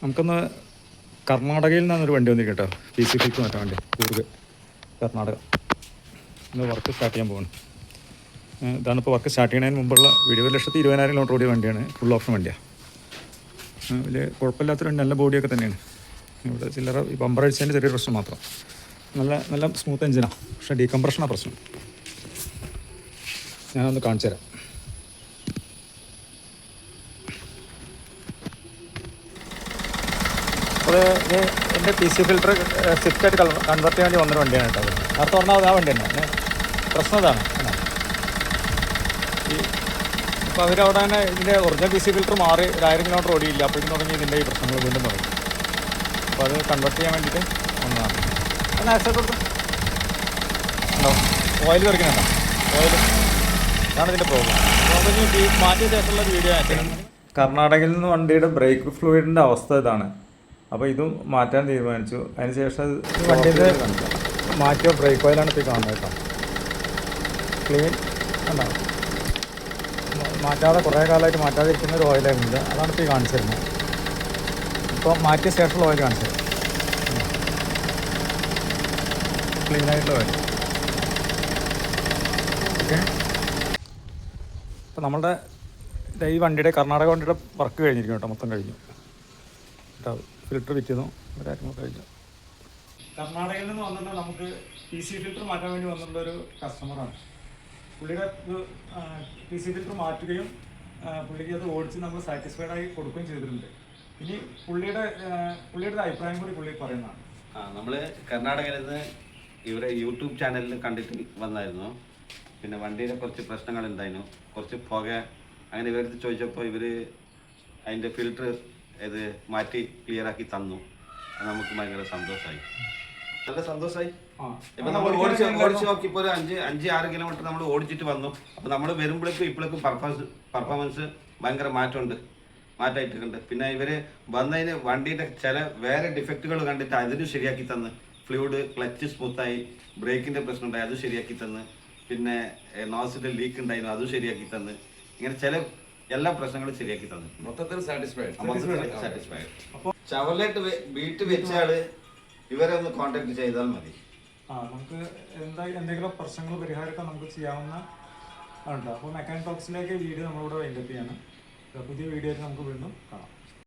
നമുക്കൊന്ന് കർണാടകയിൽ നിന്നൊരു വണ്ടി വന്നിട്ട് കേട്ടോ, PCFിക്ക് മറ്റേ വണ്ടി, കൂർഗ് കർണാടക. ഇന്ന് വർക്ക് സ്റ്റാർട്ട് ചെയ്യാൻ പോകുന്നു. ഇതാണിപ്പോൾ വർക്ക് സ്റ്റാർട്ട് ചെയ്യുന്നതിന് മുമ്പുള്ള വീഡിയോ. 1,20,000 കിലോമീറ്റർ ഓടിയ വണ്ടിയാണ്, ഫുൾ ഓപ്ഷൻ വണ്ടിയാണ്. വലിയ കുഴപ്പമില്ലാത്തൊരു നല്ല ബോഡിയൊക്കെ തന്നെയാണ്. ഇവിടെ ചില്ലറ ഈ ബമ്പർ അടിച്ചതിൻ്റെ ചെറിയൊരു പ്രശ്നം മാത്രം. നല്ല സ്മൂത്ത് എഞ്ചിനാണ്, പക്ഷേ ഡീകംപ്രഷനാണ് പ്രശ്നം. ഞാനൊന്ന് കാണിച്ചു തരാം. അപ്പോൾ ഇത് എൻ്റെ PC ഫിൽറ്റർ സ്വിഫ്റ്റായിട്ട് കൺവേർട്ട് ചെയ്യാൻ വേണ്ടി വന്നൊരു വണ്ടിയാണ് കേട്ടോ. നേരത്തെ പറഞ്ഞാൽ ആ വണ്ടി തന്നെ. പ്രശ്നം ഇതാണ്. ഇപ്പോൾ അവരവിടെ തന്നെ ഇതിൻ്റെ ഒറിജിനൽ PC ഫിൽറ്റർ മാറി 1000 കിലോമീറ്റർ ഓടിയില്ല. അപ്പോഴേക്കും തുടങ്ങി ഇതിൻ്റെ ഈ പ്രശ്നങ്ങൾ വീണ്ടും തുടങ്ങി. അപ്പോൾ അത് കൺവേർട്ട് ചെയ്യാൻ വേണ്ടിയിട്ട് വന്നതാണ്. അത് ആക്സെപ്റ്റ് കൊടുത്തു ഉണ്ടോ, ഓയിൽ വരയ്ക്കുന്നുണ്ടോ, ഓയിൽ. അതാണ് ഇതിൻ്റെ പ്രോബ്ലം. അപ്പോൾ ഇനി മാറ്റിയ ശേഷമുള്ള വീഡിയോ ആയിരിക്കണം. കർണാടകയിൽ നിന്ന് വണ്ടിയുടെ ബ്രേക്ക് ഫ്ലൂയിഡിൻ്റെ അവസ്ഥ ഇതാണ്. അപ്പോൾ ഇതും മാറ്റാൻ തീരുമാനിച്ചു. അതിന് ശേഷം വണ്ടിയുടെ മാറ്റിയ ബ്രേക്ക് ഓയിലാണ് ഇപ്പോൾ കാണുന്നത് കേട്ടോ. ക്ലീൻ ഉണ്ടാവും, മാറ്റാതെ കുറേ കാലമായിട്ട് മാറ്റാതിരിക്കുന്ന ഒരു ഓയിലായിരുന്നില്ല. അതാണ് ഇപ്പോൾ ഈ കാണിച്ചിരുന്നത്. ഇപ്പോൾ മാറ്റിയ ശേഷമുള്ള ഓയിൽ കാണിച്ചത് ക്ലീനായിട്ടുള്ള ഓയിൽ. ഓക്കെ, ഇപ്പോൾ നമ്മളുടെ ഈ വണ്ടിയുടെ കർണാടക വണ്ടിയുടെ വർക്ക് കഴിഞ്ഞിരിക്കും കേട്ടോ, മൊത്തം കഴിഞ്ഞു കേട്ടോ. ഫിൽറ്റർ വിറ്റുന്നു, കാര്യങ്ങളൊക്കെ കഴിഞ്ഞു. കർണാടകയിൽ നിന്ന് വന്നിട്ട് നമുക്ക് PC ഫിൽറ്റർ മാറ്റാൻ വേണ്ടി വന്നിട്ടുള്ളൊരു കസ്റ്റമറാണ്. പുള്ളിയുടെ PC ഫിൽറ്റർ മാറ്റുകയും പുള്ളിക്ക് അത് ഓടിച്ച് നമ്മൾ സാറ്റിസ്ഫൈഡ് ആയി കൊടുക്കുകയും ചെയ്തിട്ടുണ്ട്. ഇനി പുള്ളിയുടെ അഭിപ്രായം കൂടി പുള്ളി പറയുന്നതാണ്. നമ്മൾ കർണാടകയിൽ നിന്ന് ഇവരെ യൂട്യൂബ് ചാനലിൽ കണ്ടിട്ട് വന്നായിരുന്നു. പിന്നെ വണ്ടിയുടെ കുറച്ച് പ്രശ്നങ്ങൾ ഉണ്ടായിരുന്നു, കുറച്ച് പുക. അങ്ങനെ ഇവരടുത്ത് ചോദിച്ചപ്പോൾ ഇവർ അതിൻ്റെ ഫിൽറ്റർ ഇത് മാറ്റി ക്ലിയർ ആക്കി തന്നു. അത് നമുക്ക് ഭയങ്കര സന്തോഷമായി, നല്ല സന്തോഷമായി. ഇപ്പം നമ്മൾ ഓടിച്ച് നോക്കിയപ്പോൾ ഒരു 5-6 കിലോമീറ്റർ നമ്മൾ ഓടിച്ചിട്ട് വന്നു. അപ്പോൾ നമ്മൾ വരുമ്പോഴേക്കും ഇപ്പോഴേക്കും പെർഫോമൻസ് ഭയങ്കര മാറ്റമായിട്ടുണ്ട്. പിന്നെ ഇവർ വന്നതിന് വണ്ടിയുടെ ചില വേറെ ഡിഫക്റ്റുകൾ കണ്ടിട്ട് അതിന് ശരിയാക്കി തന്ന്, ഫ്ലൂയിഡ് ക്ലച്ച് സ്മൂത്തായി, ബ്രേക്കിൻ്റെ പ്രശ്നം ഉണ്ടായി അതും ശരിയാക്കി തന്ന്, പിന്നെ നോസിൽ ലീക്ക് ഉണ്ടായിരുന്നു അതും ശരിയാക്കി തന്ന്, ഇങ്ങനെ ചില എല്ലാ പ്രശ്നങ്ങളും ശരിയാക്കി തന്നു. മൊത്തത്തിൽ സാറ്റിസ്ഫൈഡ്. അപ്പോൾ ചവലേട്ട് വീട്ടിൽ വെച്ചാല് ഇവരെ ഒന്ന് കോൺടാക്ട് ചെയ്താൽ മതി. നമുക്ക് എന്തെങ്കിലും പ്രശ്നങ്ങൾ പരിഹാരമൊക്കെ നമുക്ക് ചെയ്യാവുന്ന ഉണ്ട്. അപ്പോൾ മെക്കാനിക് ടോക്സിലേക്ക് വീഡിയോ നമ്മളിവിടെ വൈൻഡപ്പ് ചെയ്യാണ്. പുതിയ വീഡിയോ ആയിട്ട് നമുക്ക് വീണ്ടും കാണാം.